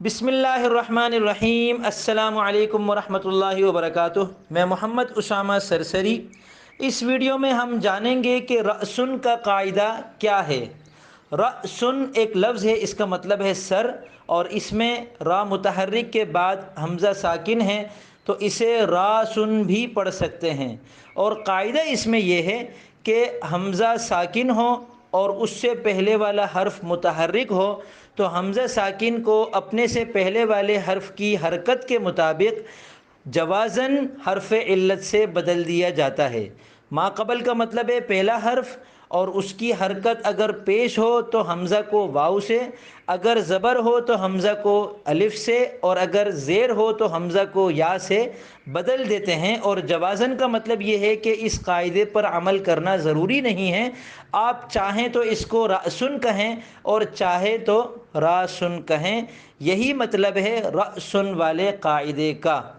बिस्मिल्लाहिर्रहमानिर्रहीम। अस्सलामु अलैकुम वरहमतुल्लाहि वबरकातुह। मैं मोहम्मद उसामा सरसरी। इस वीडियो में हम जानेंगे कि रअसुन का कायदा क्या है। रअसुन एक लफ्ज़ है, इसका मतलब है सर, और इसमें रा मुतहर्रिक के बाद हमज़ा साकिन है, तो इसे रासुन भी पढ़ सकते हैं। और कायदा इसमें यह है कि हमज़ा साकिन हो और उससे पहले वाला हर्फ मुतहर्रिक हो, तो हमज़ा साकिन को अपने से पहले वाले हर्फ की हरकत के मुताबिक जवाज़न हर्फ इल्लत से बदल दिया जाता है। माक़बल का मतलब है पहला हर्फ, और उसकी हरकत अगर पेश हो तो हमज़ा को वाव से, अगर ज़बर हो तो हमज़ा को अलिफ से, और अगर ज़ेर हो तो हमज़ा को या से बदल देते हैं। और जवाज़न का मतलब ये है कि इस कायदे पर अमल करना ज़रूरी नहीं है। आप चाहें तो इसको रअसुन कहें और चाहे तो रासुन कहें। यही मतलब है रअसुन वाले कायदे का।